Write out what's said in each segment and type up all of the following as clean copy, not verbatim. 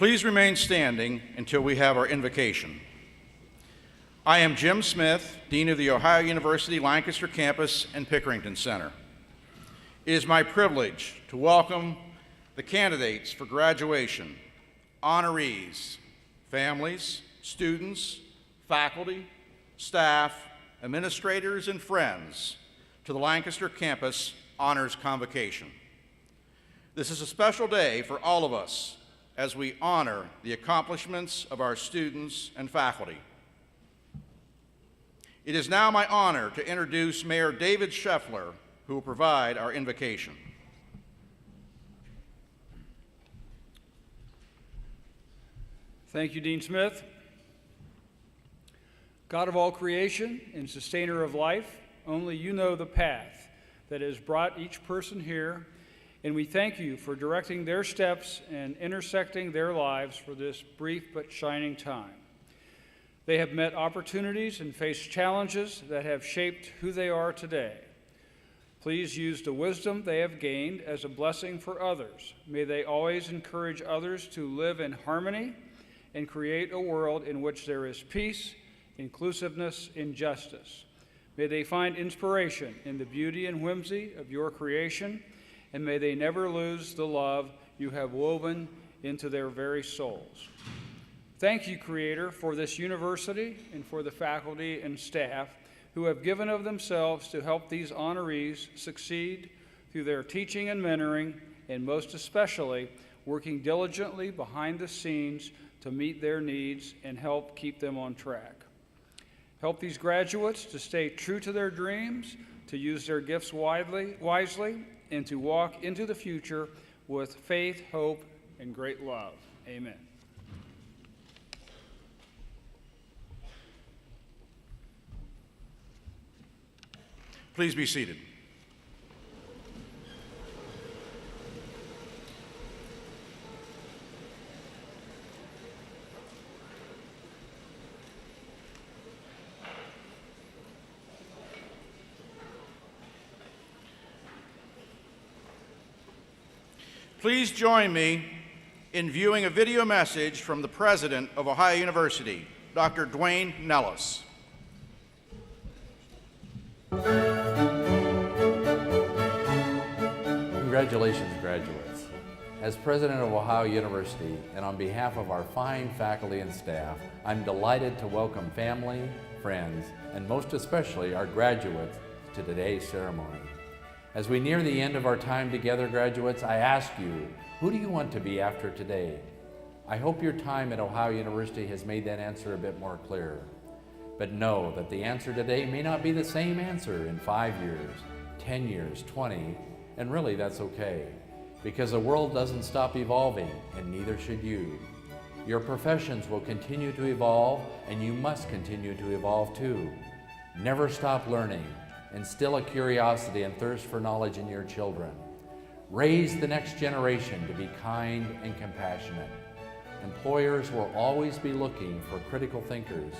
Please remain standing until we have our invocation. I am Jim Smith, Dean of the Ohio University Lancaster Campus and Pickerington Center. It is my privilege to welcome the candidates for graduation, honorees, families, students, faculty, staff, administrators, and friends to the Lancaster Campus Honors Convocation. This is a special day for all of us as we honor the accomplishments of our students and faculty. It is now my honor to introduce Mayor David Scheffler, who will provide our invocation. Thank you, Dean Smith. God of all creation and sustainer of life, only you know the path that has brought each person here, and we thank you for directing their steps and intersecting their lives for this brief but shining time. They have met opportunities and faced challenges that have shaped who they are today. Please use the wisdom they have gained as a blessing for others. May they always encourage others to live in harmony and create a world in which there is peace, inclusiveness, and justice. May they find inspiration in the beauty and whimsy of your creation, and may they never lose the love you have woven into their very souls. Thank you, Creator, for this university and for the faculty and staff who have given of themselves to help these honorees succeed through their teaching and mentoring, and most especially working diligently behind the scenes to meet their needs and help keep them on track. Help these graduates to stay true to their dreams, to use their gifts wisely, and to walk into the future with faith, hope, and great love. Amen. Please be seated. Please join me in viewing a video message from the President of Ohio University, Dr. Dwayne Nellis. Congratulations, graduates. As President of Ohio University and on behalf of our fine faculty and staff, I'm delighted to welcome family, friends, and most especially our graduates to today's ceremony. As we near the end of our time together, graduates, I ask you, who do you want to be after today? I hope your time at Ohio University has made that answer a bit more clear. But know that the answer today may not be the same answer in 5 years, 10 years, 20, and really that's okay, because the world doesn't stop evolving, and neither should you. Your professions will continue to evolve, and you must continue to evolve too. Never stop learning. Instill a curiosity and thirst for knowledge in your children. Raise the next generation to be kind and compassionate. Employers will always be looking for critical thinkers,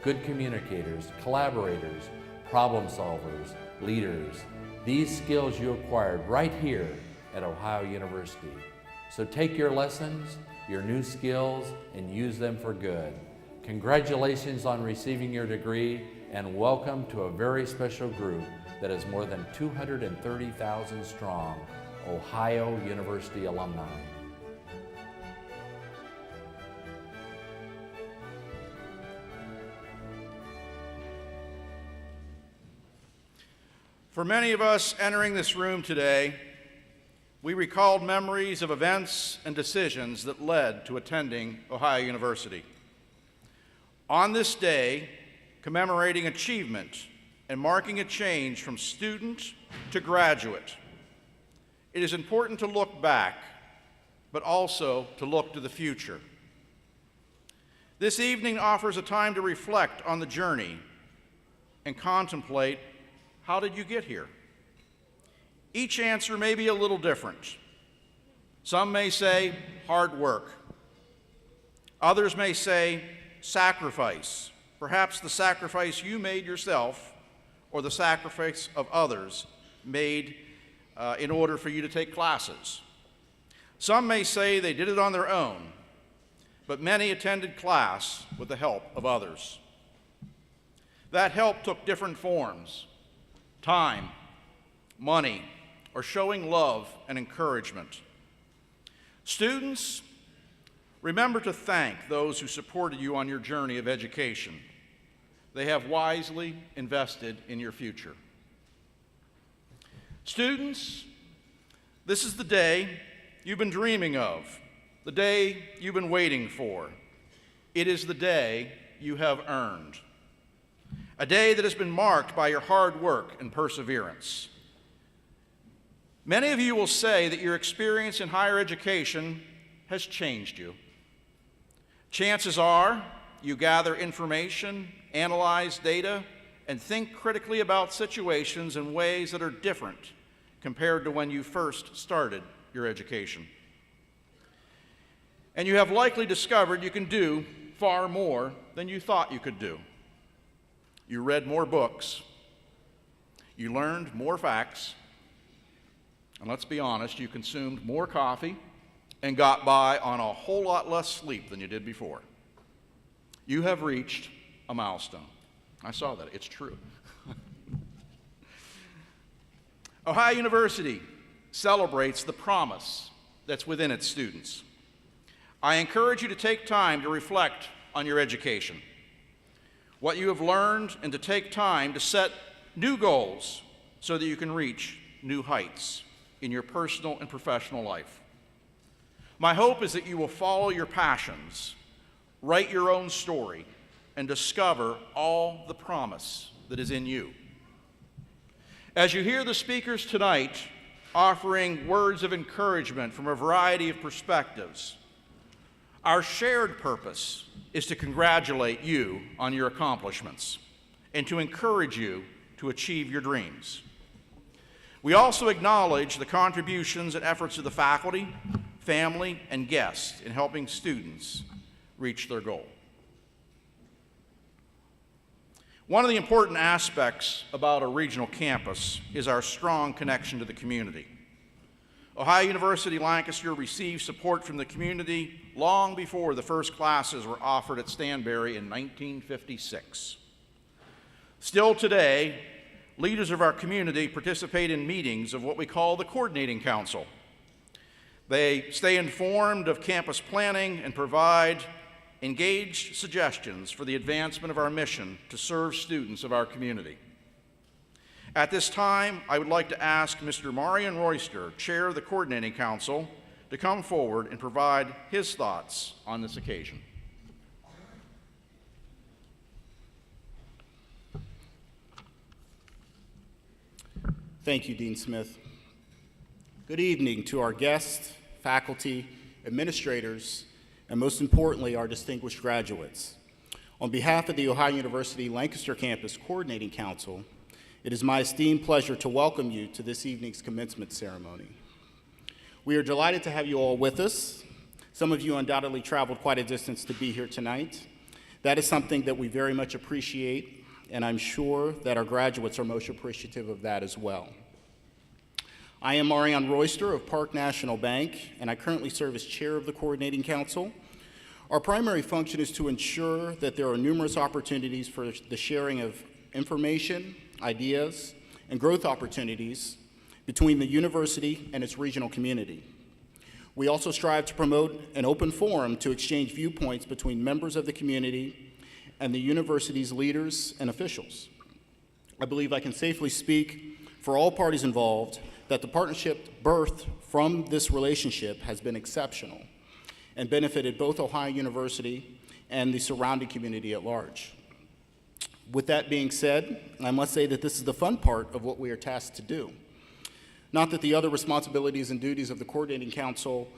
good communicators, collaborators, problem solvers, leaders. These skills you acquired right here at Ohio University. So take your lessons, your new skills, and use them for good. Congratulations on receiving your degree, and welcome to a very special group that is more than 230,000 strong, Ohio University alumni. For many of us entering this room today, we recalled memories of events and decisions that led to attending Ohio University. On this day, commemorating achievement and marking a change from student to graduate, it is important to look back, but also to look to the future. This evening offers a time to reflect on the journey and contemplate, how did you get here? Each answer may be a little different. Some may say hard work. Others may say sacrifice, perhaps the sacrifice you made yourself or the sacrifice of others made in order for you to take classes. Some may say they did it on their own, but many attended class with the help of others. That help took different forms: time, money, or showing love and encouragement. Students, remember to thank those who supported you on your journey of education. They have wisely invested in your future. Students, this is the day you've been dreaming of, the day you've been waiting for. It is the day you have earned, a day that has been marked by your hard work and perseverance. Many of you will say that your experience in higher education has changed you. Chances are you gather information, analyze data, and think critically about situations in ways that are different compared to when you first started your education. And you have likely discovered you can do far more than you thought you could do. You read more books, you learned more facts, and let's be honest, you consumed more coffee and got by on a whole lot less sleep than you did before. You have reached a milestone. I saw that. It's true. Ohio University celebrates the promise that's within its students. I encourage you to take time to reflect on your education, what you have learned, and to take time to set new goals so that you can reach new heights in your personal and professional life. My hope is that you will follow your passions, write your own story, and discover all the promise that is in you. As you hear the speakers tonight offering words of encouragement from a variety of perspectives, our shared purpose is to congratulate you on your accomplishments and to encourage you to achieve your dreams. We also acknowledge the contributions and efforts of the faculty, family, and guests in helping students reach their goal. One of the important aspects about a regional campus is our strong connection to the community. Ohio University Lancaster received support from the community long before the first classes were offered at Stanberry in 1956. Still today, leaders of our community participate in meetings of what we call the Coordinating Council. They stay informed of campus planning and provide engaged suggestions for the advancement of our mission to serve students of our community. At this time, I would like to ask Mr. Marion Royster, Chair of the Coordinating Council, to come forward and provide his thoughts on this occasion. Thank you, Dean Smith. Good evening to our guests, faculty, administrators, and most importantly, our distinguished graduates. On behalf of the Ohio University Lancaster Campus Coordinating Council, it is my esteemed pleasure to welcome you to this evening's commencement ceremony. We are delighted to have you all with us. Some of you undoubtedly traveled quite a distance to be here tonight. That is something that we very much appreciate, and I'm sure that our graduates are most appreciative of that as well. I am Marion Royster of Park National Bank, and I currently serve as chair of the Coordinating Council. Our primary function is to ensure that there are numerous opportunities for the sharing of information, ideas, and growth opportunities between the university and its regional community. We also strive to promote an open forum to exchange viewpoints between members of the community and the university's leaders and officials. I believe I can safely speak for all parties involved that the partnership birthed from this relationship has been exceptional and benefited both Ohio University and the surrounding community at large. With that being said, I must say that this is the fun part of what we are tasked to do. Not that the other responsibilities and duties of the Coordinating Council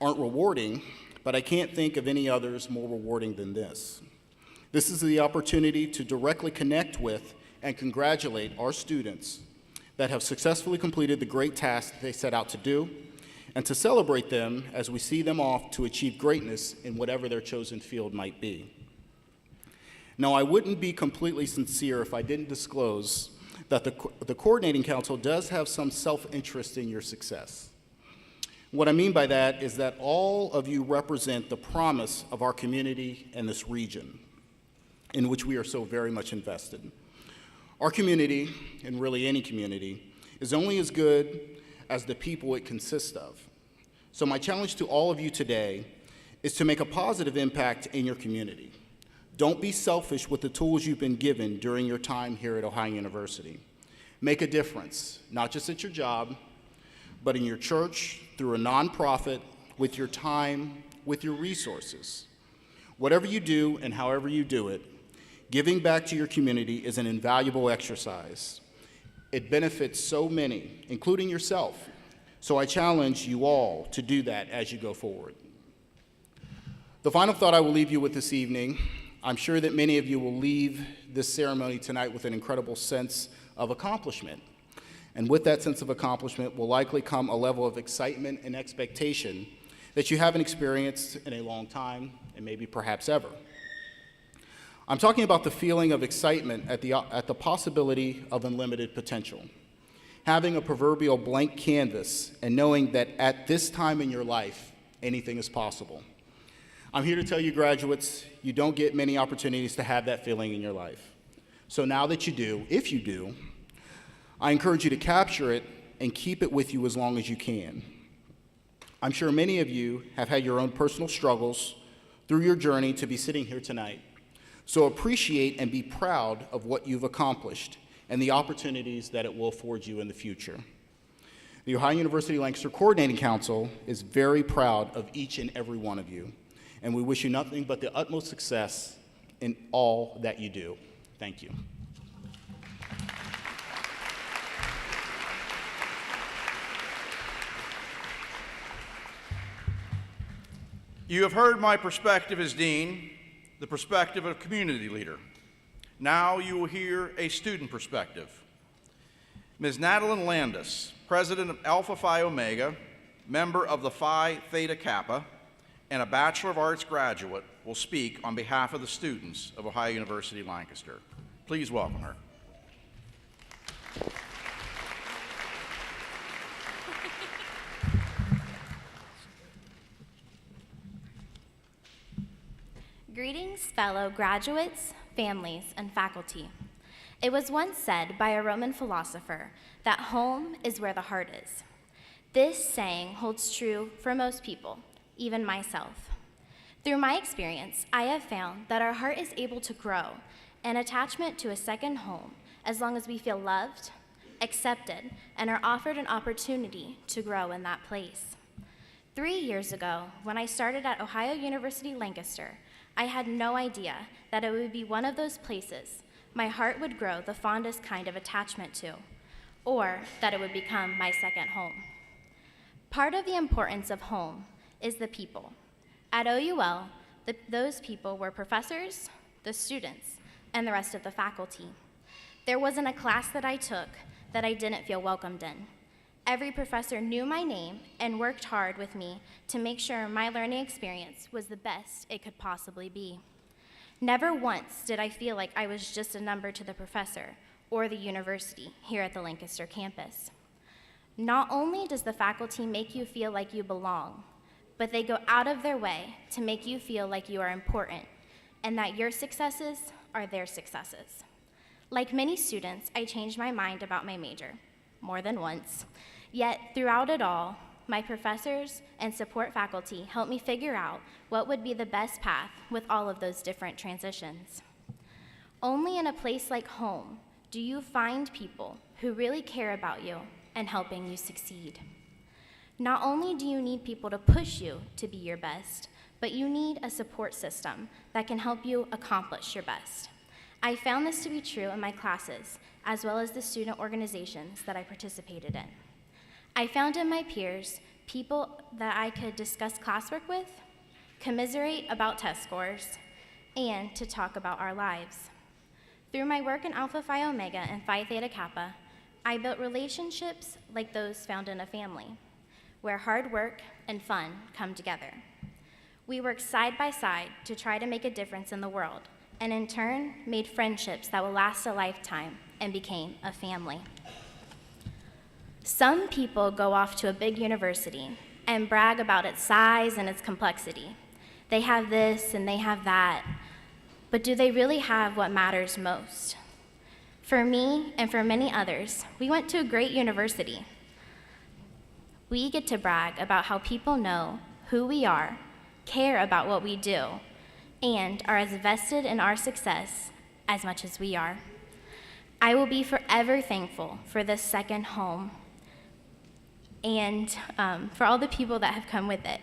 aren't rewarding, but I can't think of any others more rewarding than this. This is the opportunity to directly connect with and congratulate our students that have successfully completed the great task that they set out to do, and to celebrate them as we see them off to achieve greatness in whatever their chosen field might be. Now, I wouldn't be completely sincere if I didn't disclose that the Coordinating Council does have some self-interest in your success. What I mean by that is that all of you represent the promise of our community and this region in which we are so very much invested. Our community, and really any community, is only as good as the people it consists of. So my challenge to all of you today is to make a positive impact in your community. Don't be selfish with the tools you've been given during your time here at Ohio University. Make a difference, not just at your job, but in your church, through a nonprofit, with your time, with your resources. Whatever you do and however you do it, giving back to your community is an invaluable exercise. It benefits so many, including yourself. So I challenge you all to do that as you go forward. The final thought I will leave you with this evening, I'm sure that many of you will leave this ceremony tonight with an incredible sense of accomplishment. And with that sense of accomplishment will likely come a level of excitement and expectation that you haven't experienced in a long time, and maybe perhaps ever. I'm talking about the feeling of excitement at the possibility of unlimited potential. Having a proverbial blank canvas and knowing that at this time in your life, anything is possible. I'm here to tell you, graduates, you don't get many opportunities to have that feeling in your life. So now that you do, if you do, I encourage you to capture it and keep it with you as long as you can. I'm sure many of you have had your own personal struggles through your journey to be sitting here tonight. So appreciate and be proud of what you've accomplished and the opportunities that it will afford you in the future. The Ohio University Lancaster Coordinating Council is very proud of each and every one of you, and we wish you nothing but the utmost success in all that you do. Thank you. You have heard my perspective as dean, the perspective of a community leader. Now you will hear a student perspective. Ms. Madeline Landis, president of Alpha Phi Omega, member of the Phi Theta Kappa, and a Bachelor of Arts graduate, will speak on behalf of the students of Ohio University Lancaster. Please welcome her. Greetings, fellow graduates, families, and faculty. It was once said by a Roman philosopher that home is where the heart is. This saying holds true for most people, even myself. Through my experience, I have found that our heart is able to grow an attachment to a second home as long as we feel loved, accepted, and are offered an opportunity to grow in that place. 3 years ago, when I started at Ohio University Lancaster, I had no idea that it would be one of those places my heart would grow the fondest kind of attachment to, or that it would become my second home. Part of the importance of home is the people. At OUL, those people were professors, the students, and the rest of the faculty. There wasn't a class that I took that I didn't feel welcomed in. Every professor knew my name and worked hard with me to make sure my learning experience was the best it could possibly be. Never once did I feel like I was just a number to the professor or the university here at the Lancaster campus. Not only does the faculty make you feel like you belong, but they go out of their way to make you feel like you are important and that your successes are their successes. Like many students, I changed my mind about my major, more than once. Yet throughout it all, my professors and support faculty helped me figure out what would be the best path with all of those different transitions. Only in a place like home do you find people who really care about you and helping you succeed. Not only do you need people to push you to be your best, but you need a support system that can help you accomplish your best. I found this to be true in my classes, as well as the student organizations that I participated in. I found in my peers people that I could discuss classwork with, commiserate about test scores, and to talk about our lives. Through my work in Alpha Phi Omega and Phi Theta Kappa, I built relationships like those found in a family, where hard work and fun come together. We worked side by side to try to make a difference in the world, and in turn, made friendships that will last a lifetime and became a family. Some people go off to a big university and brag about its size and its complexity. They have this and they have that, but do they really have what matters most? For me and for many others, we went to a great university. We get to brag about how people know who we are, care about what we do, and are as vested in our success as much as we are. I will be forever thankful for this second home and for all the people that have come with it.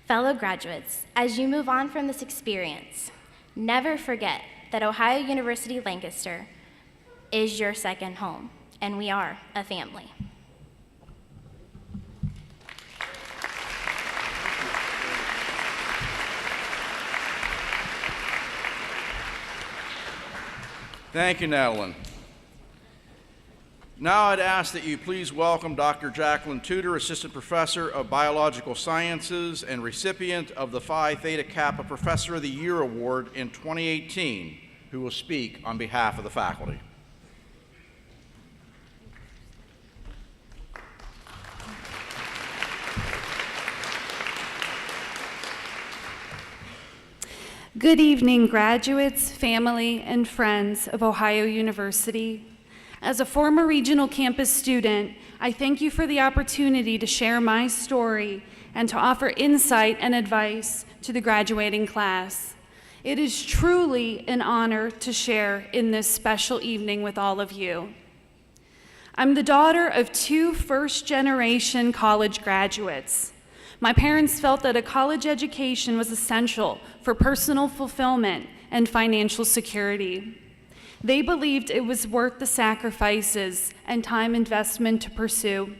Fellow graduates, as you move on from this experience, never forget that Ohio University Lancaster is your second home, and we are a family. Thank you, Madeline. Now I'd ask that you please welcome Dr. Jacqueline Tudor, Assistant Professor of Biological Sciences and recipient of the Phi Theta Kappa Professor of the Year Award in 2018, who will speak on behalf of the faculty. Good evening, graduates, family, and friends of Ohio University. As a former regional campus student, I thank you for the opportunity to share my story and to offer insight and advice to the graduating class. It is truly an honor to share in this special evening with all of you. I'm the daughter of two first-generation college graduates. My parents felt that a college education was essential for personal fulfillment and financial security. They believed it was worth the sacrifices and time investment to pursue.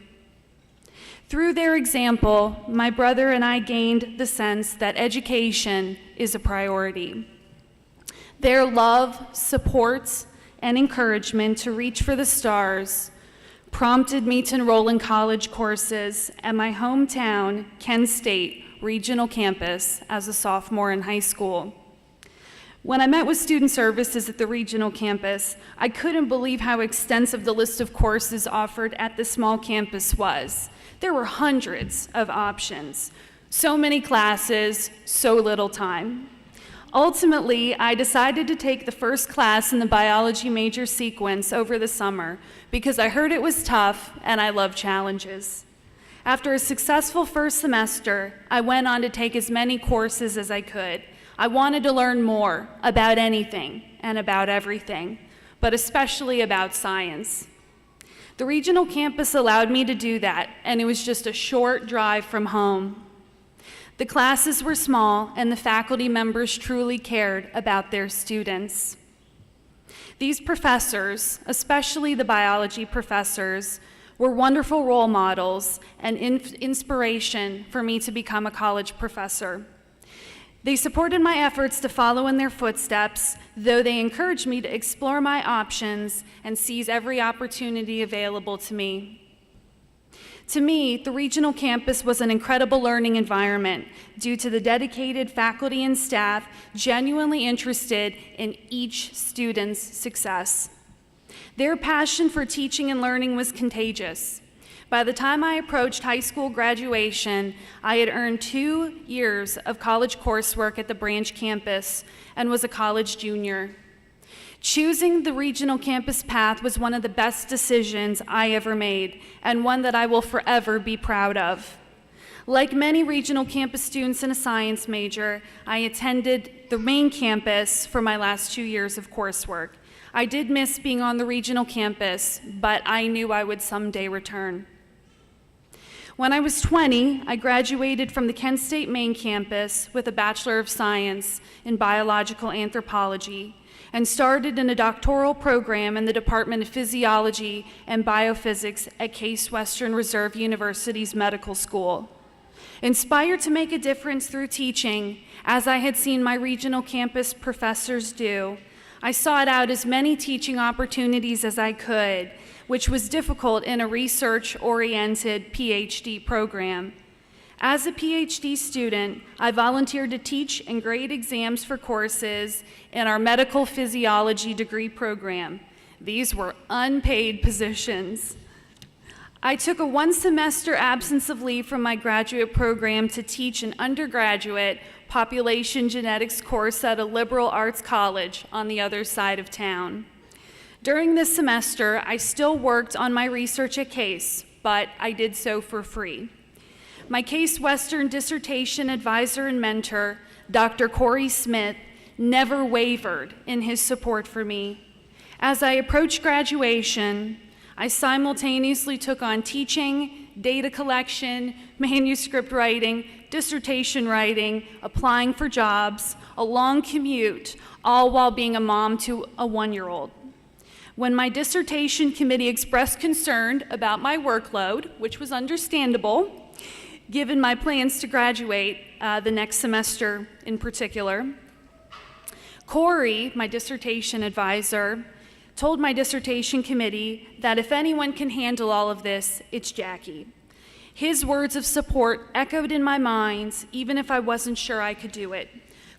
Through their example, my brother and I gained the sense that education is a priority. Their love, support, and encouragement to reach for the stars prompted me to enroll in college courses at my hometown, Kent State Regional Campus as a sophomore in high school. When I met with student services at the regional campus, I couldn't believe how extensive the list of courses offered at the small campus was. There were hundreds of options, so many classes, so little time. Ultimately, I decided to take the first class in the biology major sequence over the summer because I heard it was tough and I love challenges. After a successful first semester, I went on to take as many courses as I could. I wanted to learn more about anything and about everything, but especially about science. The regional campus allowed me to do that, and it was just a short drive from home. The classes were small, and the faculty members truly cared about their students. These professors, especially the biology professors, were wonderful role models and inspiration for me to become a college professor. They supported my efforts to follow in their footsteps, though they encouraged me to explore my options and seize every opportunity available to me. To me, the regional campus was an incredible learning environment due to the dedicated faculty and staff genuinely interested in each student's success. Their passion for teaching and learning was contagious. By the time I approached high school graduation, I had earned 2 years of college coursework at the branch campus and was a college junior. Choosing the regional campus path was one of the best decisions I ever made, and one that I will forever be proud of. Like many regional campus students in a science major, I attended the main campus for my last 2 years of coursework. I did miss being on the regional campus, but I knew I would someday return. When I was 20, I graduated from the Kent State main campus with a Bachelor of Science in Biological Anthropology and started in a doctoral program in the Department of Physiology and Biophysics at Case Western Reserve University's Medical School. Inspired to make a difference through teaching, as I had seen my regional campus professors do, I sought out as many teaching opportunities as I could, which was difficult in a research-oriented PhD program. As a PhD student, I volunteered to teach and grade exams for courses in our medical physiology degree program. These were unpaid positions. I took a one-semester absence of leave from my graduate program to teach an undergraduate population genetics course at a liberal arts college on the other side of town. During this semester, I still worked on my research at Case, but I did so for free. My Case Western dissertation advisor and mentor, Dr. Corey Smith, never wavered in his support for me. As I approached graduation, I simultaneously took on teaching, data collection, manuscript writing, dissertation writing, applying for jobs, a long commute, all while being a mom to a 1-year-old. When my dissertation committee expressed concern about my workload, which was understandable, given my plans to graduate the next semester in particular, Corey, my dissertation advisor, told my dissertation committee that if anyone can handle all of this, it's Jackie. His words of support echoed in my mind, even if I wasn't sure I could do it.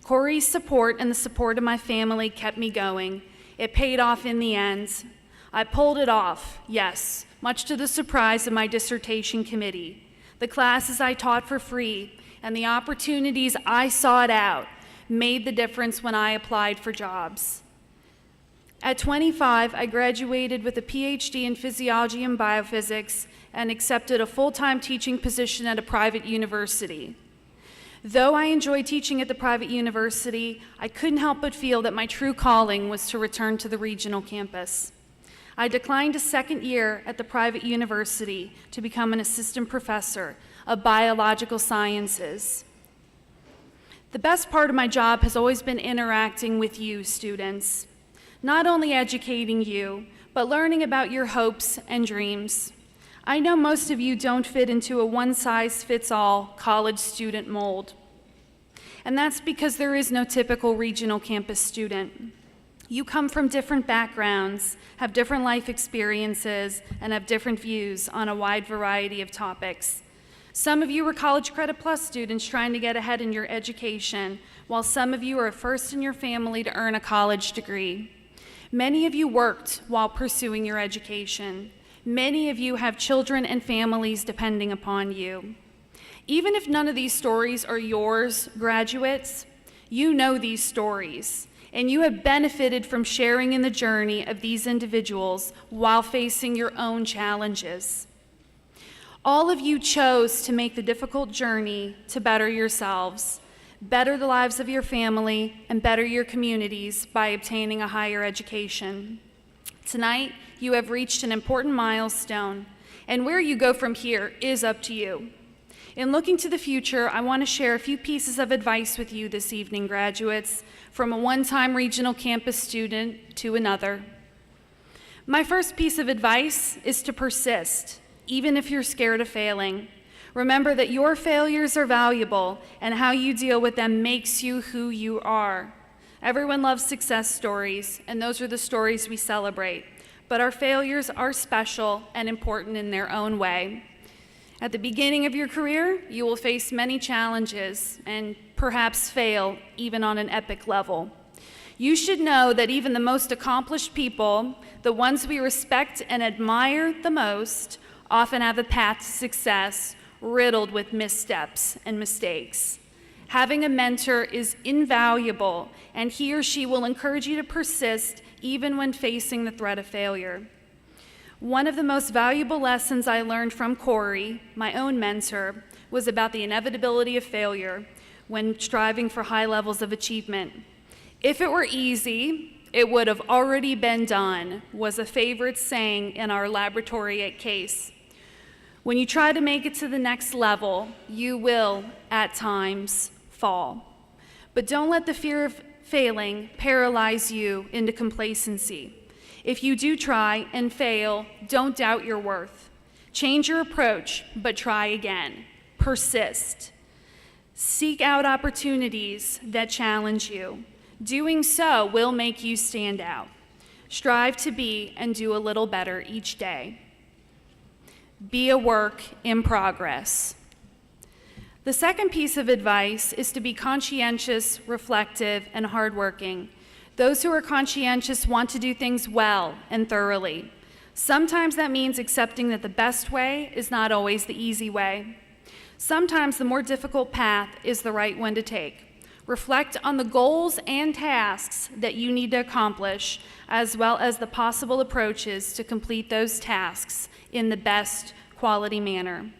Corey's support and the support of my family kept me going. It paid off in the end. I pulled it off, yes, much to the surprise of my dissertation committee. The classes I taught for free and the opportunities I sought out made the difference when I applied for jobs. At 25, I graduated with a PhD in physiology and biophysics and accepted a full-time teaching position at a private university. Though I enjoyed teaching at the private university, I couldn't help but feel that my true calling was to return to the regional campus. I declined a second year at the private university to become an assistant professor of biological sciences. The best part of my job has always been interacting with you, students. Not only educating you, but learning about your hopes and dreams. I know most of you don't fit into a one-size-fits-all college student mold. And that's because there is no typical regional campus student. You come from different backgrounds, have different life experiences, and have different views on a wide variety of topics. Some of you are College Credit Plus students trying to get ahead in your education, while some of you are first in your family to earn a college degree. Many of you worked while pursuing your education. Many of you have children and families depending upon you. Even if none of these stories are yours, graduates, you know these stories, and you have benefited from sharing in the journey of these individuals while facing your own challenges. All of you chose to make the difficult journey to better yourselves, better the lives of your family, and better your communities by obtaining a higher education. Tonight, you have reached an important milestone, and where you go from here is up to you. In looking to the future, I want to share a few pieces of advice with you this evening, graduates, from a one-time regional campus student to another. My first piece of advice is to persist, even if you're scared of failing. Remember that your failures are valuable, and how you deal with them makes you who you are. Everyone loves success stories, and those are the stories we celebrate. But our failures are special and important in their own way. At the beginning of your career, you will face many challenges and perhaps fail even on an epic level. You should know that even the most accomplished people, the ones we respect and admire the most, often have a path to success riddled with missteps and mistakes. Having a mentor is invaluable, and he or she will encourage you to persist even when facing the threat of failure. One of the most valuable lessons I learned from Corey, my own mentor, was about the inevitability of failure when striving for high levels of achievement. If it were easy, it would have already been done, was a favorite saying in our laboratory at Case. When you try to make it to the next level, you will, at times, fall. But don't let the fear of failing paralyze you into complacency. If you do try and fail, don't doubt your worth. Change your approach, but try again. Persist. Seek out opportunities that challenge you. Doing so will make you stand out. Strive to be and do a little better each day. Be a work in progress. The second piece of advice is to be conscientious, reflective, and hardworking. Those who are conscientious want to do things well and thoroughly. Sometimes that means accepting that the best way is not always the easy way. Sometimes the more difficult path is the right one to take. Reflect on the goals and tasks that you need to accomplish, as well as the possible approaches to complete those tasks in the best quality manner.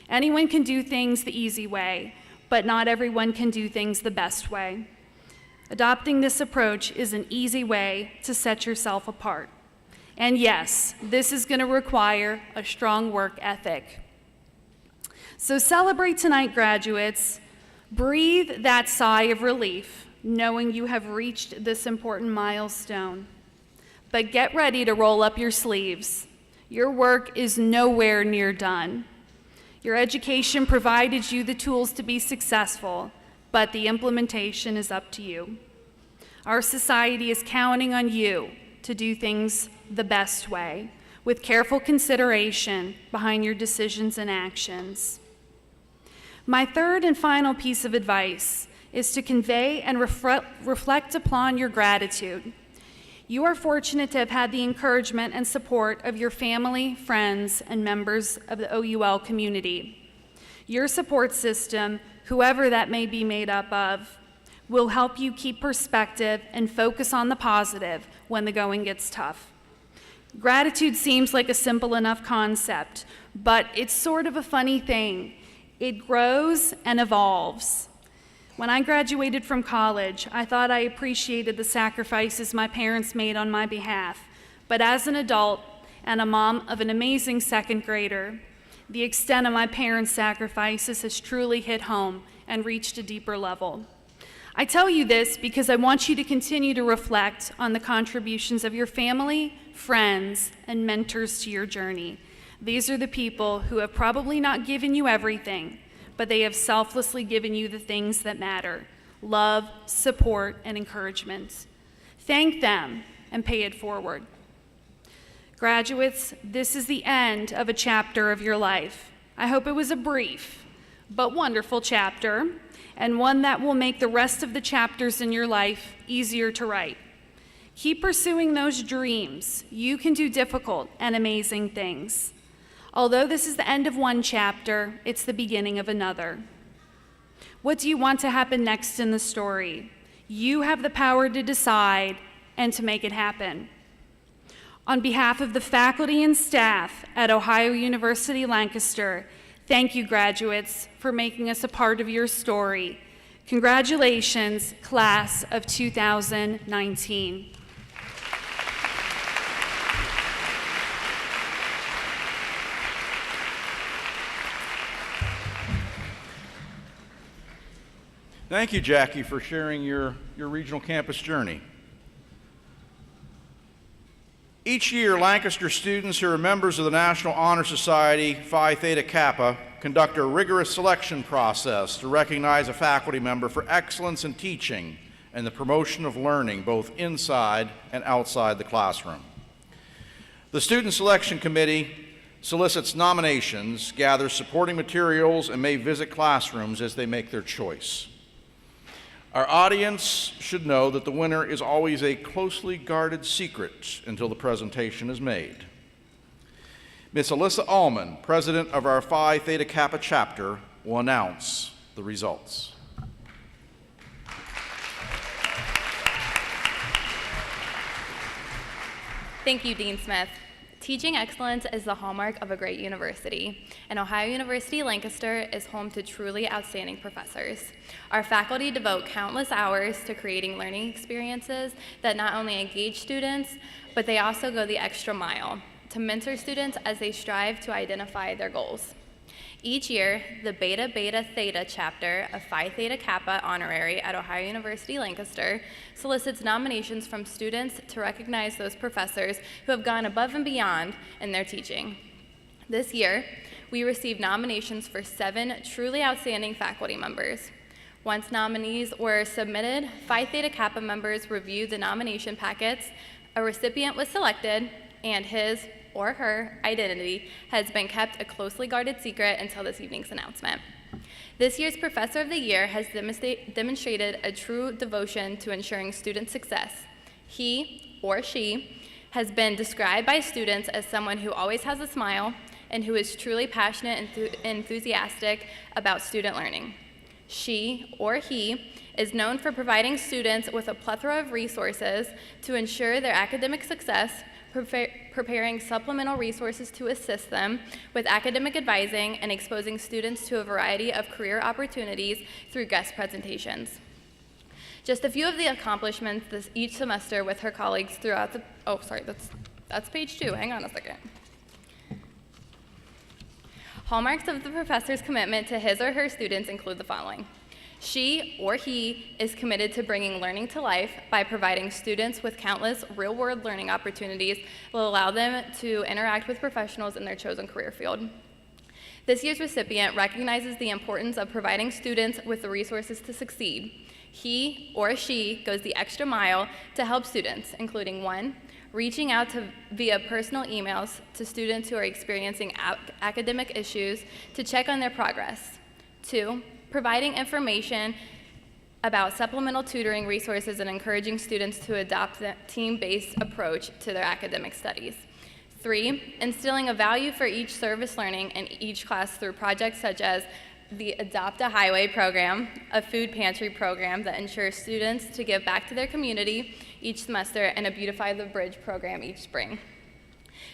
Anyone can do things the easy way, but not everyone can do things the best way. Adopting this approach is an easy way to set yourself apart. And yes, this is going to require a strong work ethic. So celebrate tonight, graduates. Breathe that sigh of relief, knowing you have reached this important milestone. But get ready to roll up your sleeves. Your work is nowhere near done. Your education provided you the tools to be successful, but the implementation is up to you. Our society is counting on you to do things the best way, with careful consideration behind your decisions and actions. My third and final piece of advice is to convey and reflect upon your gratitude. You are fortunate to have had the encouragement and support of your family, friends, and members of the OUL community. Your support system, whoever that may be made up of, will help you keep perspective and focus on the positive when the going gets tough. Gratitude seems like a simple enough concept, but it's sort of a funny thing. It grows and evolves. When I graduated from college, I thought I appreciated the sacrifices my parents made on my behalf. But as an adult and a mom of an amazing second grader, the extent of my parents' sacrifices has truly hit home and reached a deeper level. I tell you this because I want you to continue to reflect on the contributions of your family, friends, and mentors to your journey. These are the people who have probably not given you everything, but they have selflessly given you the things that matter: love, support, and encouragement. Thank them and pay it forward. Graduates, this is the end of a chapter of your life. I hope it was a brief but wonderful chapter, and one that will make the rest of the chapters in your life easier to write. Keep pursuing those dreams. You can do difficult and amazing things. Although this is the end of one chapter, it's the beginning of another. What do you want to happen next in the story? You have the power to decide and to make it happen. On behalf of the faculty and staff at Ohio University Lancaster, thank you, graduates, for making us a part of your story. Congratulations, class of 2019. Thank you, Jackie, for sharing your regional campus journey. Each year, Lancaster students who are members of the National Honor Society Phi Theta Kappa conduct a rigorous selection process to recognize a faculty member for excellence in teaching and the promotion of learning both inside and outside the classroom. The Student Selection Committee solicits nominations, gathers supporting materials, and may visit classrooms as they make their choice. Our audience should know that the winner is always a closely guarded secret until the presentation is made. Ms. Alyssa Alma, president of our Phi Theta Kappa chapter, will announce the results. Thank you, Dean Smith. Teaching excellence is the hallmark of a great university, and Ohio University Lancaster is home to truly outstanding professors. Our faculty devote countless hours to creating learning experiences that not only engage students, but they also go the extra mile to mentor students as they strive to identify their goals. Each year, the Beta Beta Theta chapter of Phi Theta Kappa Honorary at Ohio University Lancaster solicits nominations from students to recognize those professors who have gone above and beyond in their teaching. This year, we received nominations for 7 truly outstanding faculty members. Once nominees were submitted, Phi Theta Kappa members reviewed the nomination packets, a recipient was selected, and his or her identity has been kept a closely guarded secret until this evening's announcement. This year's Professor of the Year has demonstrated a true devotion to ensuring student success. He or she has been described by students as someone who always has a smile and who is truly passionate and enthusiastic about student learning. She, or he, is known for providing students with a plethora of resources to ensure their academic success, preparing supplemental resources to assist them with academic advising, and exposing students to a variety of career opportunities through guest presentations. Just a few of the accomplishments each semester with her colleagues throughout the, oh, sorry, that's page 2, hang on a second. Hallmarks of the professor's commitment to his or her students include the following. She, or he, is committed to bringing learning to life by providing students with countless real-world learning opportunities that will allow them to interact with professionals in their chosen career field. This year's recipient recognizes the importance of providing students with the resources to succeed. He or she goes the extra mile to help students, including 1, reaching out via personal emails to students who are experiencing academic issues to check on their progress. 2, providing information about supplemental tutoring resources and encouraging students to adopt the team-based approach to their academic studies. 3, instilling a value for each service learning in each class through projects such as the Adopt a Highway program, a food pantry program that ensures students to give back to their community each semester, and a Beautify the Bridge program each spring.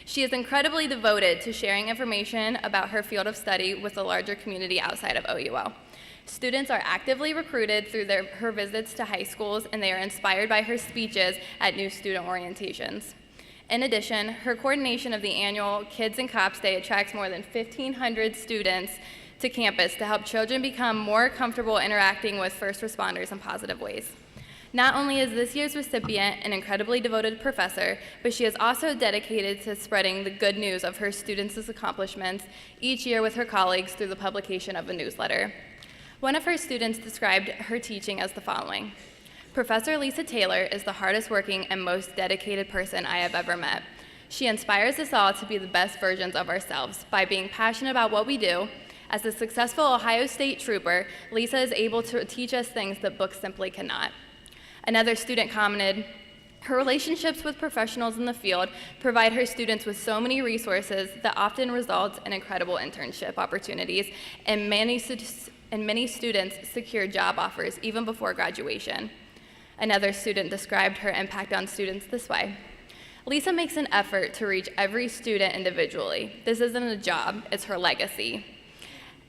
She is incredibly devoted to sharing information about her field of study with the larger community outside of OUL. Students are actively recruited through her visits to high schools, and they are inspired by her speeches at new student orientations. In addition, her coordination of the annual Kids and Cops Day attracts more than 1,500 students to campus to help children become more comfortable interacting with first responders in positive ways. Not only is this year's recipient an incredibly devoted professor, but she is also dedicated to spreading the good news of her students' accomplishments each year with her colleagues through the publication of a newsletter. One of her students described her teaching as the following. Professor Lisa Taylor is the hardest working and most dedicated person I have ever met. She inspires us all to be the best versions of ourselves by being passionate about what we do. As a successful Ohio State trooper, Lisa is able to teach us things that books simply cannot. Another student commented, her relationships with professionals in the field provide her students with so many resources that often result in incredible internship opportunities, and many students secure job offers even before graduation. Another student described her impact on students this way. Lisa makes an effort to reach every student individually. This isn't a job, it's her legacy.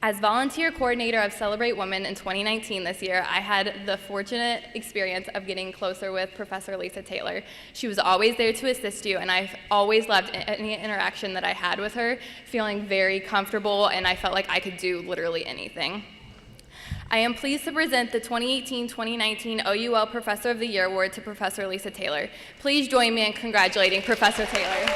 As volunteer coordinator of Celebrate Women in 2019 this year, I had the fortunate experience of getting closer with Professor Lisa Taylor. She was always there to assist you, and I've always loved any interaction that I had with her, feeling very comfortable, and I felt like I could do literally anything. I am pleased to present the 2018-2019 OUL Professor of the Year Award to Professor Lisa Taylor. Please join me in congratulating Professor Taylor.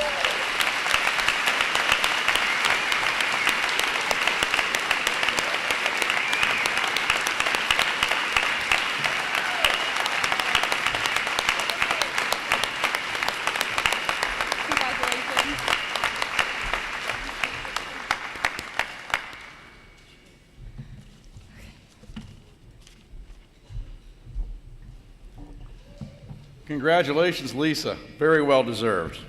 Congratulations, Lisa. Very well deserved.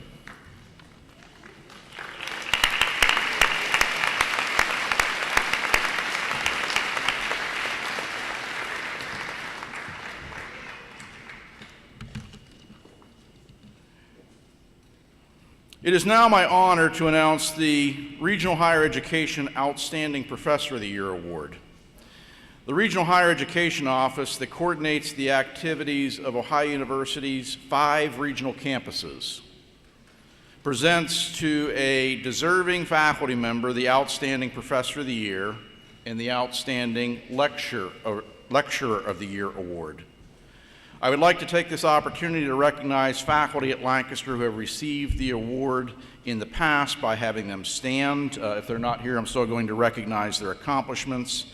It is now my honor to announce the Regional Higher Education Outstanding Professor of the Year Award. The Regional Higher Education Office that coordinates the activities of Ohio University's 5 regional campuses presents to a deserving faculty member the Outstanding Professor of the Year and the Outstanding Lecturer of the Year Award. I would like to take this opportunity to recognize faculty at Lancaster who have received the award in the past by having them stand. If they're not here, I'm still going to recognize their accomplishments.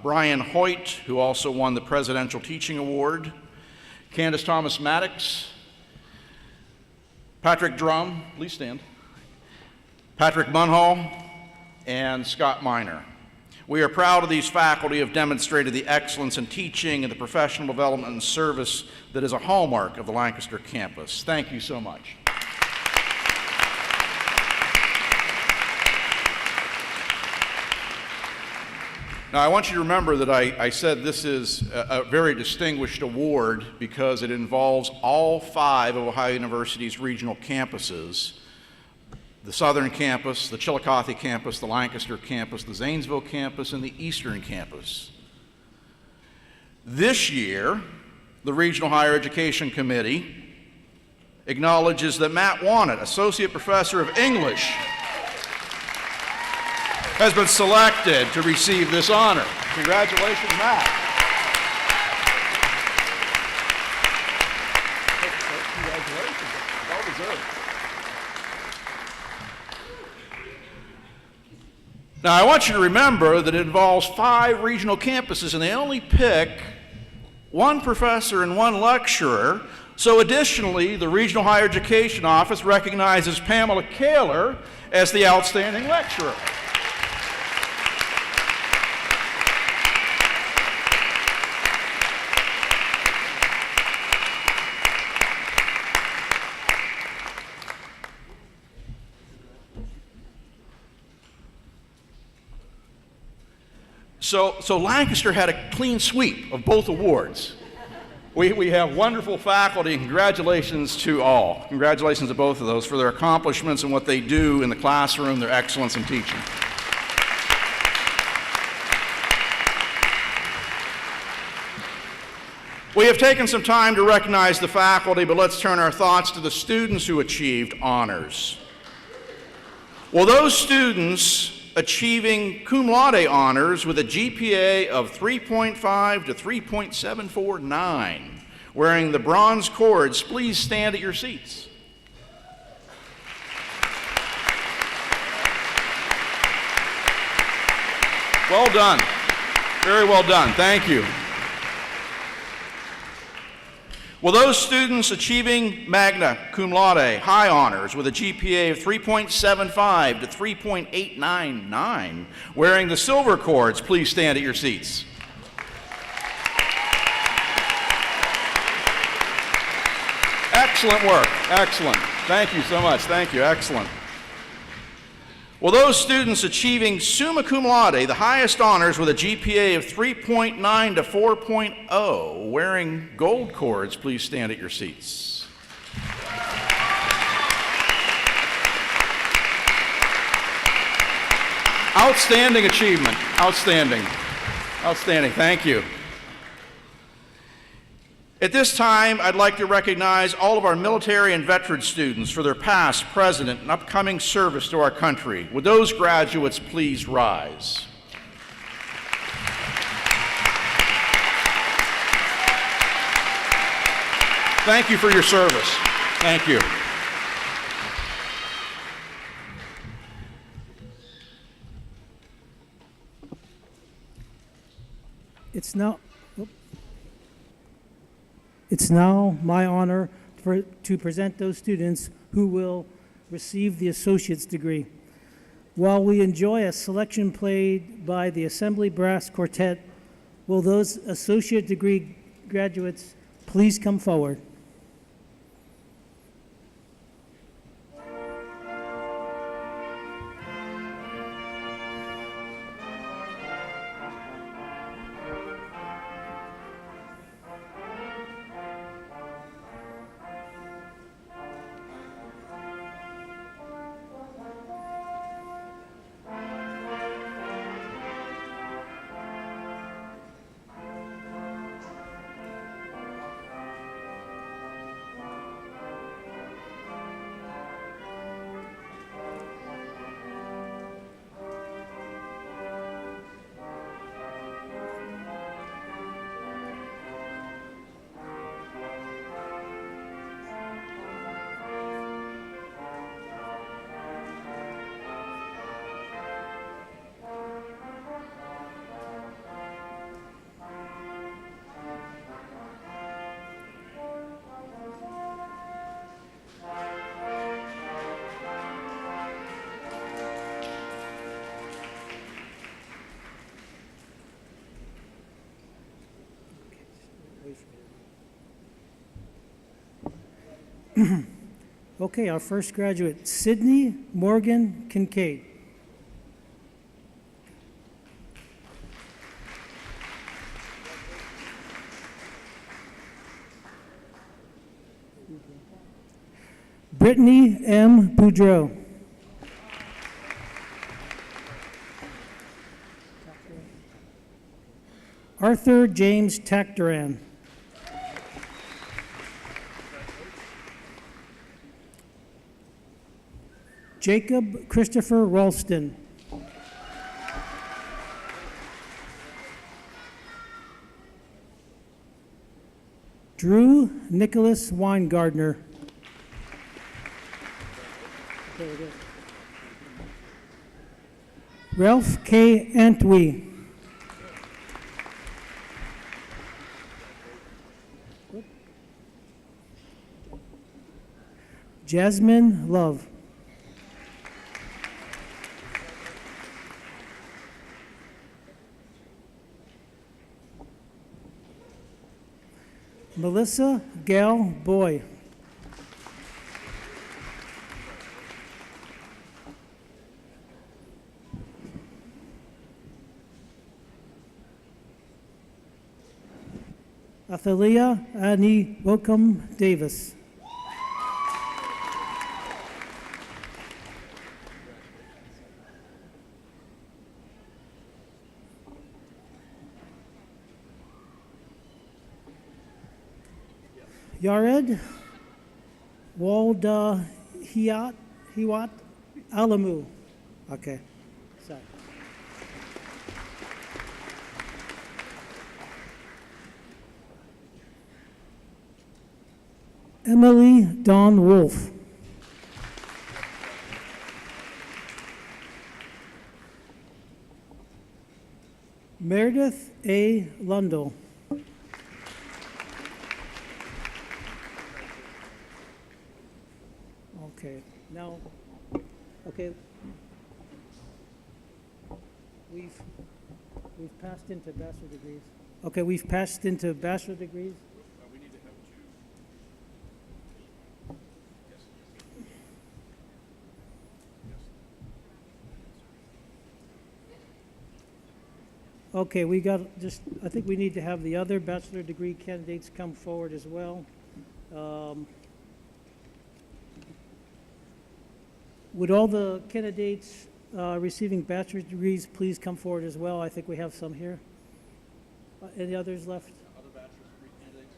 Brian Hoyt, who also won the Presidential Teaching Award, Candace Thomas Maddox, Patrick Drum, please stand, Patrick Munhall, and Scott Miner. We are proud of these faculty who have demonstrated the excellence in teaching and the professional development and service that is a hallmark of the Lancaster campus. Thank you so much. Now, I want you to remember that I said this is a very distinguished award because it involves all 5 of Ohio University's regional campuses: the Southern Campus, the Chillicothe Campus, the Lancaster Campus, the Zanesville Campus, and the Eastern Campus. This year, the Regional Higher Education Committee acknowledges that Matt Wannett, Associate Professor of English, has been selected to receive this honor. Congratulations, Matt. Congratulations. Well deserved. Now, I want you to remember that it involves 5 regional campuses, and they only pick 1 professor and 1 lecturer. So additionally, the Regional Higher Education Office recognizes Pamela Kaler as the outstanding lecturer. So Lancaster had a clean sweep of both awards. We have wonderful faculty, and congratulations to all. Congratulations to both of those for their accomplishments and what they do in the classroom, their excellence in teaching. We have taken some time to recognize the faculty, but let's turn our thoughts to the students who achieved honors. Well, those students achieving cum laude honors with a GPA of 3.5 to 3.749, wearing the bronze cords, please stand at your seats. Well done. Very well done. Thank you. Well, those students achieving magna cum laude high honors with a GPA of 3.75 to 3.899, wearing the silver cords, please stand at your seats. Excellent work. Excellent. Thank you so much. Thank you. Excellent. Well, those students achieving summa cum laude, the highest honors with a GPA of 3.9 to 4.0, wearing gold cords, please stand at your seats. Outstanding achievement. Outstanding. Outstanding. Thank you. At this time, I'd like to recognize all of our military and veteran students for their past, present, and upcoming service to our country. Would those graduates please rise? Thank you for your service. Thank you. It's now my honor to present those students who will receive the associate's degree. While we enjoy a selection played by the Assembly Brass Quartet, will those associate degree graduates please come forward? Okay, our first graduate, Sydney Morgan Kincaid. Brittany M. Boudreau. Arthur James Tactaran. Jacob Christopher Ralston. Drew Nicholas Weingardner. Ralph K. Antwi. Jasmine Love. Melissa Gal Boy. Athalia Annie Welcome Davis. Yared Walda Hiwat Alamu. Okay. Sorry. Emily Dawn Wolf. Meredith A. Lundell. Okay, now, okay. We've passed into bachelor degrees. Okay, we've passed into bachelor degrees. We need to have two. Okay, we got just, I think we need to have the other bachelor degree candidates come forward as well. Would all the candidates receiving bachelor's degrees please come forward as well? I think we have some here. Any others left? Other bachelor's degree candidates?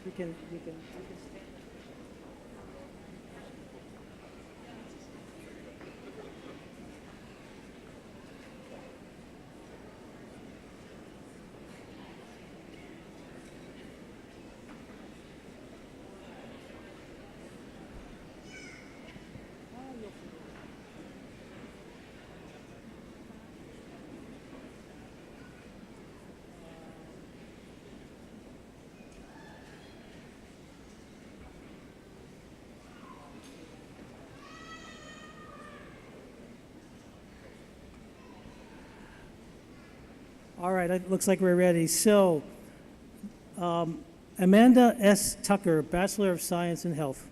You can stand. All right, it looks like we're ready. So, Amanda S. Tucker, Bachelor of Science in Health.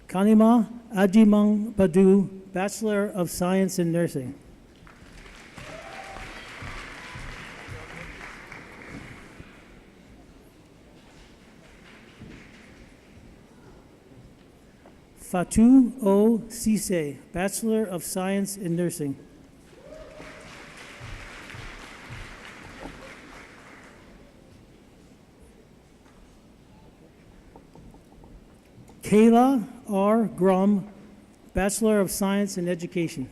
Kanima Ajimang Badu, Bachelor of Science in Nursing. Fatou O. Cisse, Bachelor of Science in Nursing. Kayla R. Grum, Bachelor of Science in Education.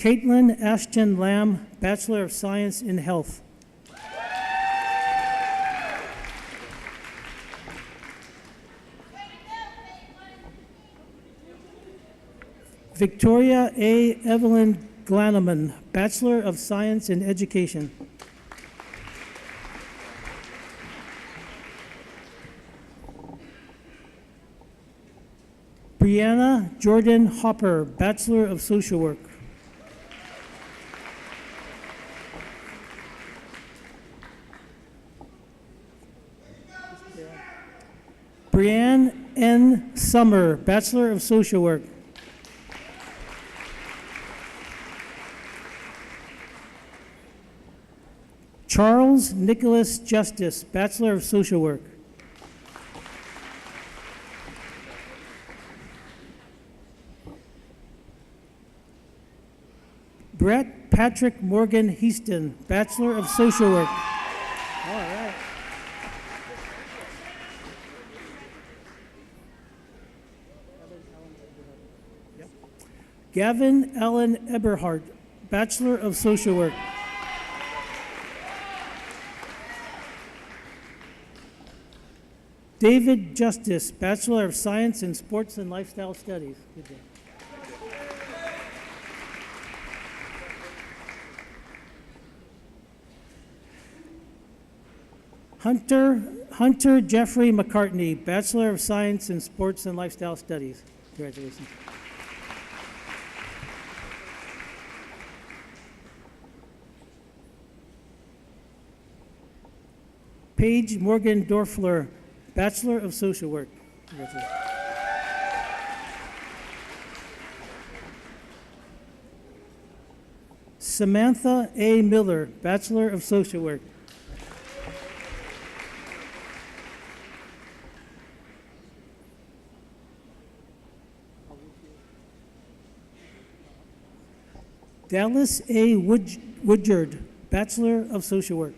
Caitlin Ashton Lamb, Bachelor of Science in Health. Victoria A. Evelyn Glaneman, Bachelor of Science in Education. Brianna Jordan Hopper, Bachelor of Social Work. Brianne N. Summer, Bachelor of Social Work. Charles Nicholas Justice, Bachelor of Social Work. Brett Patrick Morgan Heaston, Bachelor of Social Work. All right. Yep. Gavin Allen Eberhardt, Bachelor of Social Work. David Justice, Bachelor of Science in Sports and Lifestyle Studies. Good job. Hunter Jeffrey McCartney, Bachelor of Science in Sports and Lifestyle Studies. Congratulations. Paige Morgan Dorfler, Bachelor of Social Work. Congratulations. Samantha A. Miller, Bachelor of Social Work. Dallas A. Woodyard, Bachelor of Social Work.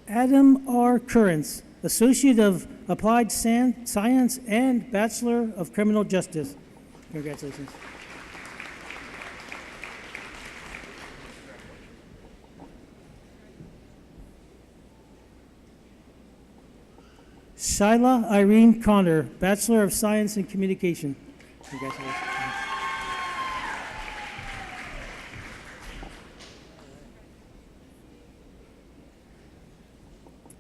Adam R. Currents, Associate of Applied Science and Bachelor of Criminal Justice. Congratulations. Shyla Irene Connor, Bachelor of Science in Communication. Congratulations.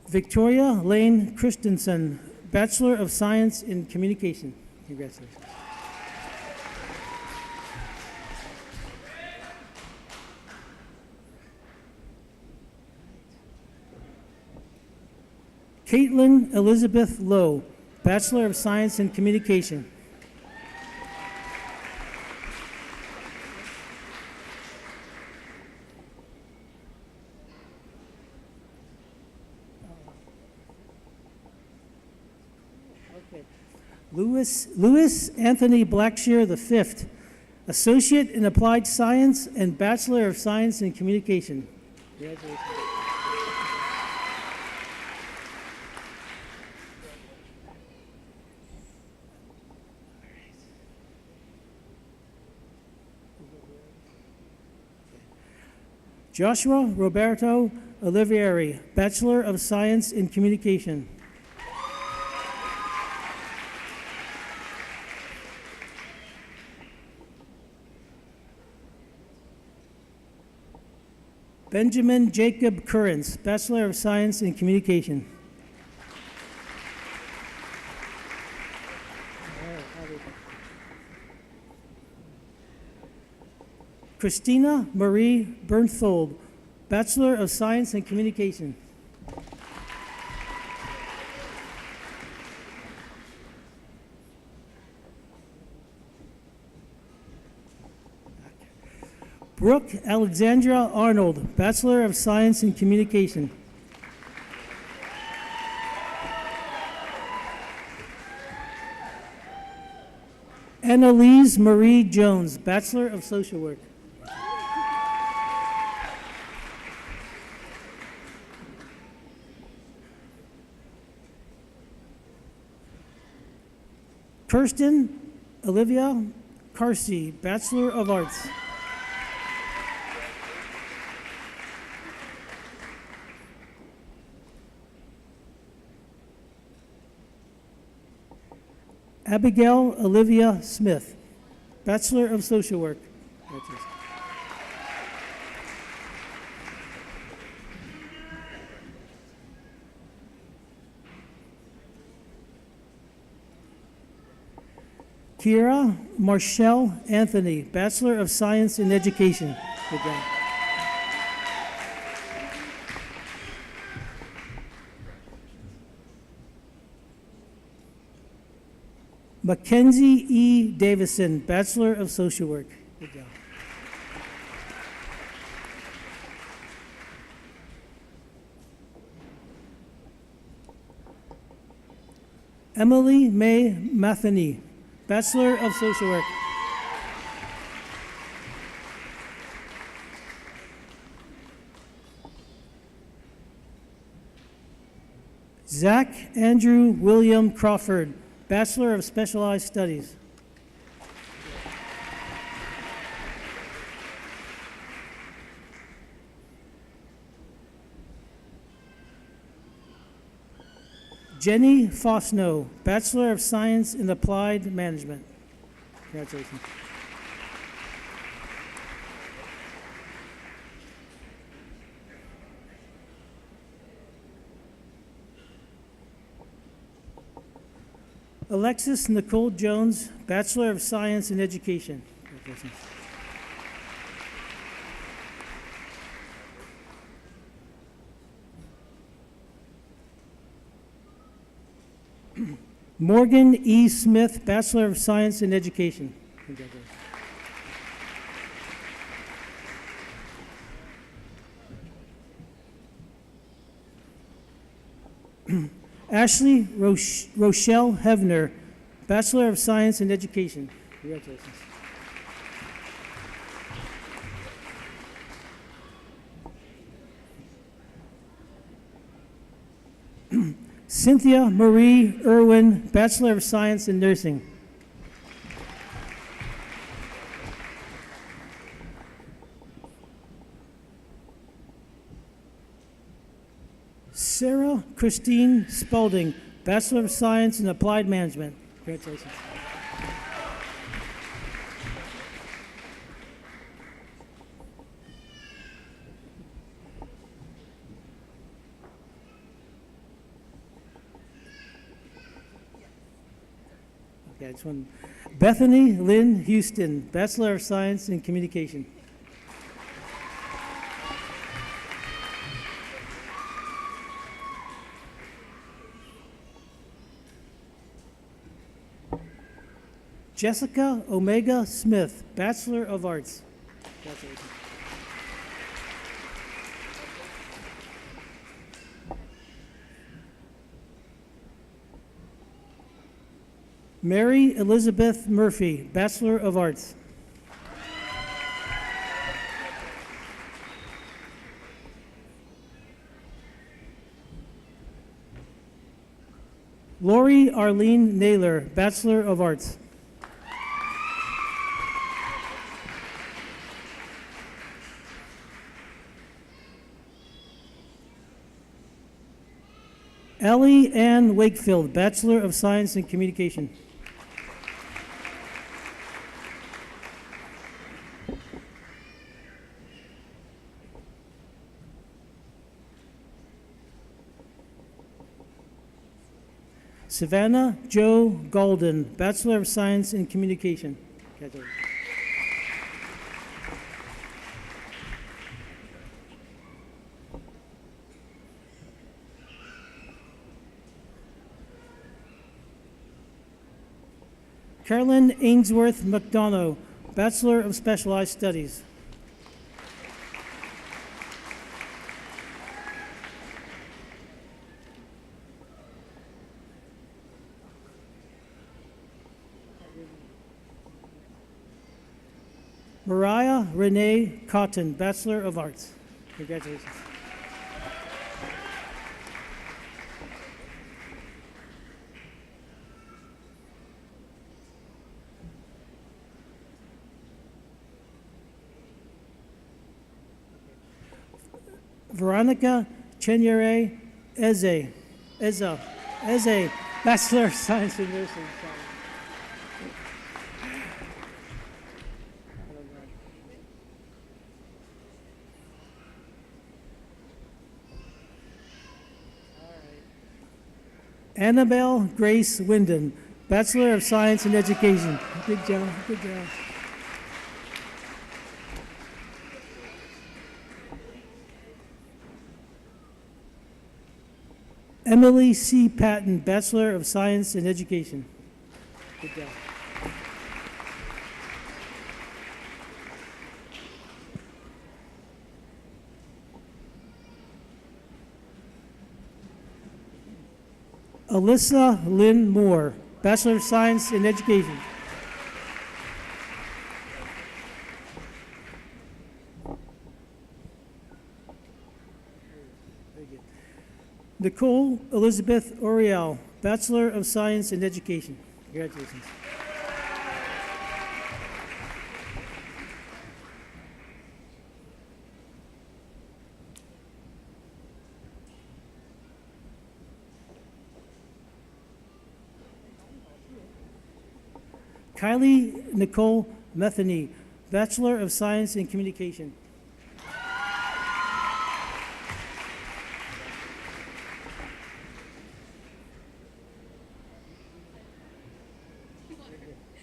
Victoria Lane Christensen, Bachelor of Science in Communication. Congratulations. Caitlin Elizabeth Lowe, Bachelor of Science in Communication. Louis Anthony Blackshear V, Associate in Applied Science and Bachelor of Science in Communication. Congratulations. Joshua Roberto Olivieri, Bachelor of Science in Communication. Benjamin Jacob Currens, Bachelor of Science in Communication. Christina Marie Bernthold, Bachelor of Science in Communication. Brooke Alexandra Arnold, Bachelor of Science in Communication. Annalise Marie Jones, Bachelor of Social Work. Kirsten Olivia Carsey, Bachelor of Arts. Abigail Olivia Smith, Bachelor of Social Work. Kiera Marshall Anthony, Bachelor of Science in Education. Good job. Mackenzie E. Davison, Bachelor of Social Work. Good job. Emily May Matheny, Bachelor of Social Work. Zach Andrew William Crawford, Bachelor of Specialized Studies. Jenny Fosno, Bachelor of Science in Applied Management. Congratulations. Alexis Nicole Jones, Bachelor of Science in Education. Congratulations. Morgan E. Smith, Bachelor of Science in Education. Congratulations. Ashley Rochelle Hevner, Bachelor of Science in Education. Congratulations. Cynthia Marie Irwin, Bachelor of Science in Nursing. Sarah Christine Spalding, Bachelor of Science in Applied Management. Congratulations. Okay, this one. Bethany Lynn Houston, Bachelor of Science in Communication. Jessica Omega Smith, Bachelor of Arts. Congratulations. Mary Elizabeth Murphy, Bachelor of Arts. Lori Arlene Naylor, Bachelor of Arts. Ellie Ann Wakefield, Bachelor of Science in Communication. Savannah Jo Golden, Bachelor of Science in Communication. Congratulations. Carolyn Ainsworth McDonough, Bachelor of Specialized Studies. Mariah Renee Cotton, Bachelor of Arts. Congratulations. Veronica Chenyere Eze, Bachelor of Science in Nursing. Annabelle Grace Winden, Bachelor of Science in Education. Good job, good job. Emily C. Patton, Bachelor of Science in Education. Good job. Alyssa Lynn Moore, Bachelor of Science in Education. Nicole Elizabeth Oriel, Bachelor of Science in Education. Congratulations. Kylie Nicole Metheny, Bachelor of Science in Communication.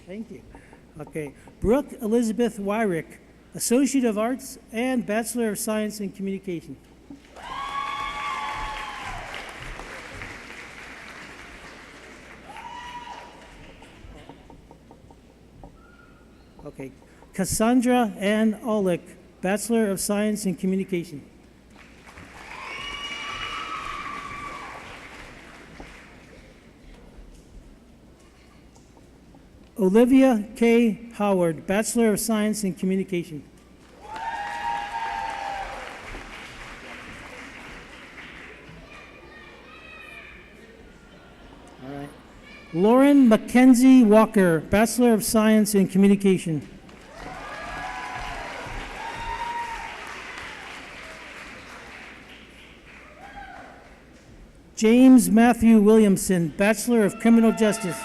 Thank you. Okay. Brooke Elizabeth Wyrick, Associate of Arts and Bachelor of Science in Communication. Okay. Cassandra Ann Olick, Bachelor of Science in Communication. Olivia K. Howard, Bachelor of Science in Communication. All right. Lauren Mackenzie Walker, Bachelor of Science in Communication. James Matthew Williamson, Bachelor of Criminal Justice.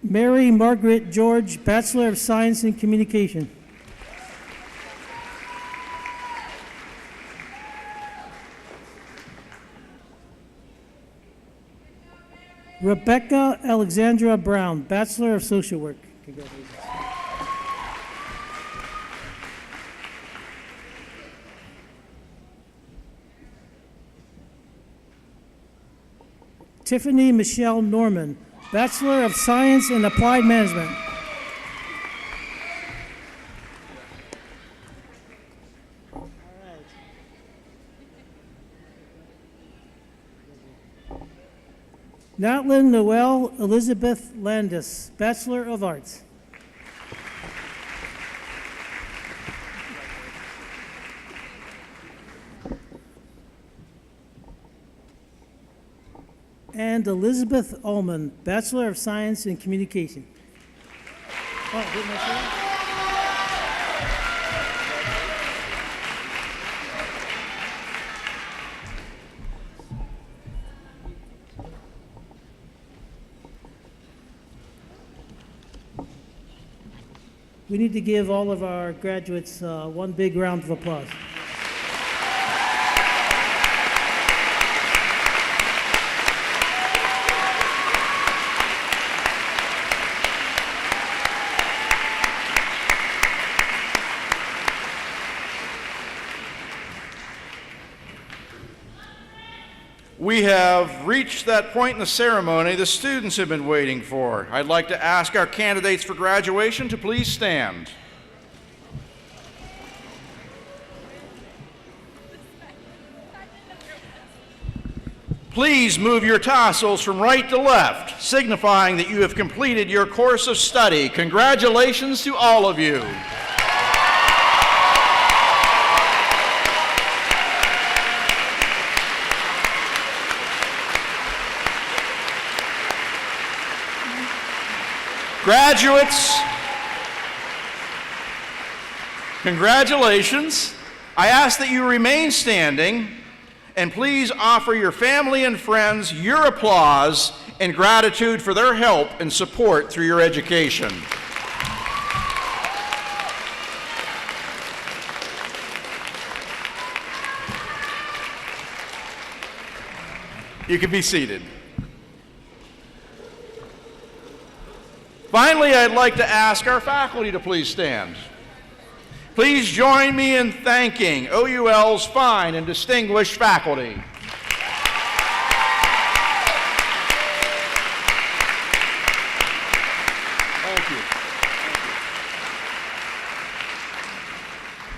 Mary Margaret George, Bachelor of Science in Communication. Rebecca Alexandra Brown, Bachelor of Social Work. Congratulations. Tiffany Michelle Norman, Bachelor of Science in Applied Management. All right. Natlin Noel Elizabeth Landis, Bachelor of Arts. And Elizabeth Ullman, Bachelor of Science in Communication. Oh, didn't I say that? We need to give all of our graduates one big round of applause. We have reached that point in the ceremony the students have been waiting for. I'd like to ask our candidates for graduation to please stand. Please move your tassels from right to left, signifying that you have completed your course of study. Congratulations to all of you. Graduates, congratulations. I ask that you remain standing, and please offer your family and friends your applause and gratitude for their help and support through your education. You can be seated. Finally, I'd like to ask our faculty to please stand. Please join me in thanking OUL's fine and distinguished faculty. Thank you.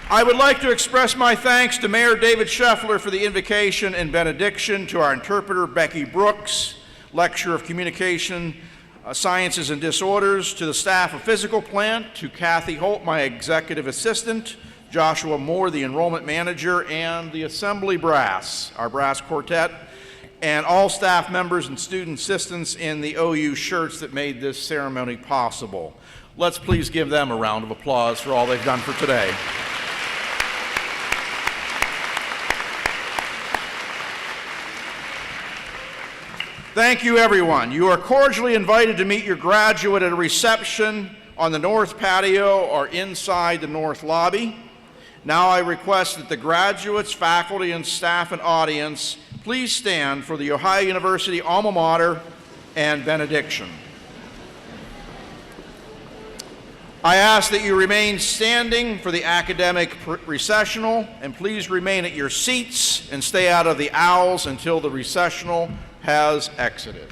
I would like to express my thanks to Mayor David Scheffler for the invocation and benediction, to our interpreter Becky Brooks, Lecturer of Communication Sciences and Disorders, to the staff of Physical Plant, to Kathy Holt, my executive assistant, Joshua Moore, the enrollment manager, and the Assembly Brass, our brass quartet, and all staff members and student assistants in the OU shirts that made this ceremony possible. Let's please give them a round of applause for all they've done for today. Thank you, everyone. You are cordially invited to meet your graduate at a reception on the north patio or inside the north lobby. Now I request that the graduates, faculty, and staff and audience please stand for the Ohio University alma mater and benediction. I ask that you remain standing for the academic recessional, and please remain at your seats and stay out of the aisles until the recessional has exited.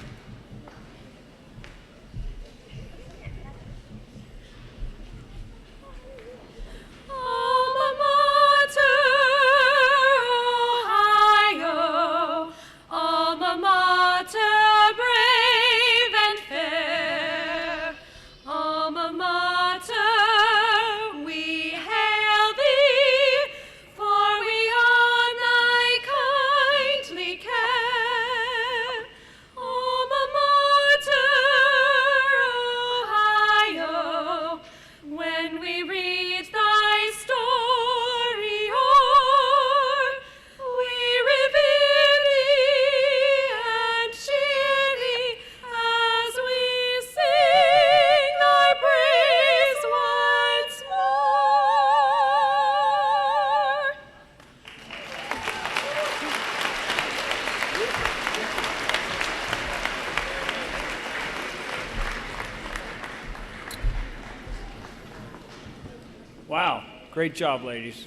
Alma mater, Ohio, alma mater, brave and fair, alma mater, we hail thee, for we own thy kindly care. Alma mater, Ohio, when we read thy story o'er, we revere thee and cheer thee as we sing thy praise once more. Wow, great job, ladies.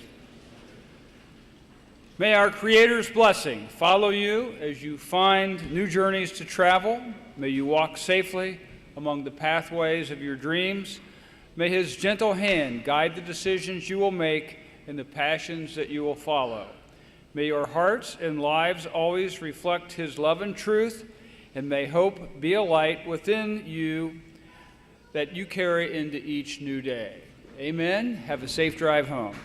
May our Creator's blessing follow you as you find new journeys to travel. May you walk safely among the pathways of your dreams. May His gentle hand guide the decisions you will make and the passions that you will follow. May your hearts and lives always reflect His love and truth, and may hope be a light within you that you carry into each new day. Amen. Have a safe drive home.